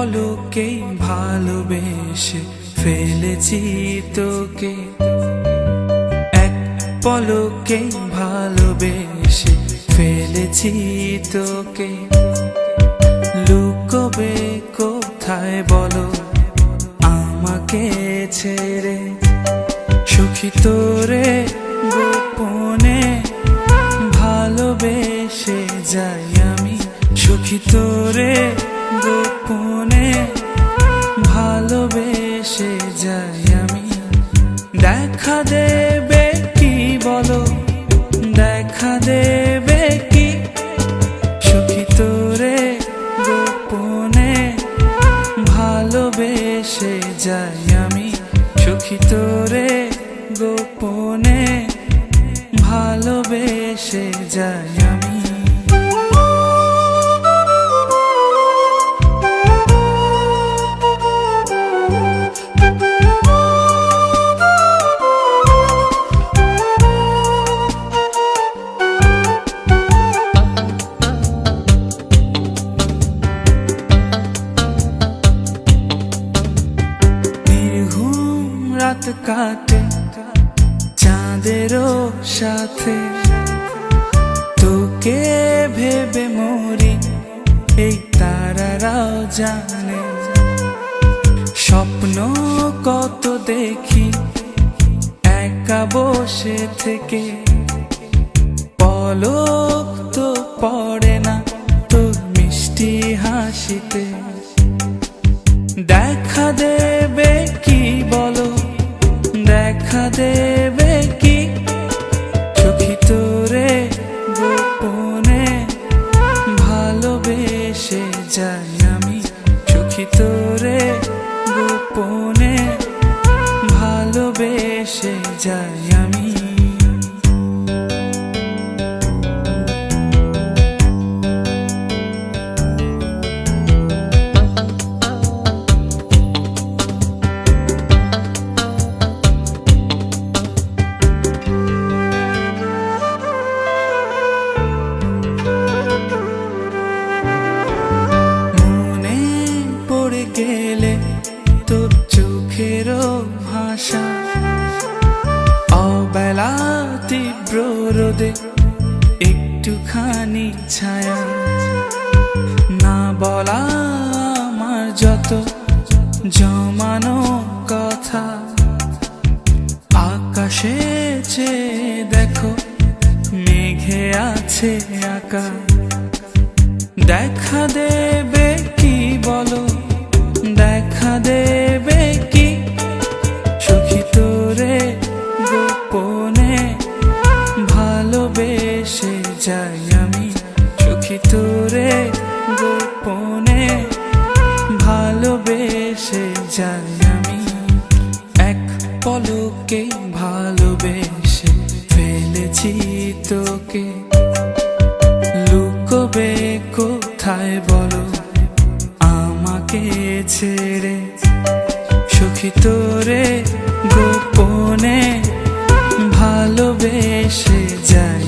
পলকেই ভালোবেসে ফেলেছি তোকে, এক পলকেই ভালোবেসে ফেলেছি তোকে। লুকোবে কোথায় বলো আমাকে ছেড়ে, সখী তোরে গোপনে ভালোবেসে যাই আমি, সখী তোরে গোপনে ভালোবেসে যাই আমি। দেখা দেবে কি বলো, দেখা দেবে কি, সখী তোরে গোপনে ভালোবেসে যাই আমি, সখী তোরে গোপনে ভালোবেসে যাই আমি। রাত কাটে চাঁদেরও সাথে, তোকে ভেবে মরি এই তারারাও জানে। স্বপ্ন কত দেখি একা বসে থেকে, পলক তো পড়ে না তোর মিষ্টি হাসিতে। দেখা দেবে কি বলো, দেখা দেবে কি, সখী তোরে গোপনে ভালোবেসে যাই আমি, সখী তোরে গোপনে ভালোবেসে যাই আমি। গেলে তোর চোখেরও ভাষা, অবেলা তীব্র রোদে একটুখানি ছায়া, না বলা আমার যত জমানো কথা। আকাশে চেয়ে দেখো মেঘে আছে আঁকা, দেখা দেবে কি বলো, দেখা দেবে কি, সখী তোরে গোপনে ভালোবেসে যাই আমি, সখী তোরে গোপনে ভালোবেসে যাই আমি। এক পলকেই ভালোবেসে ফেলেছি তোকে, লুকোবে কোথায় বলো আমাকে ছেড়ে, সখী তোরে গোপনে ভালোবেসে যাই।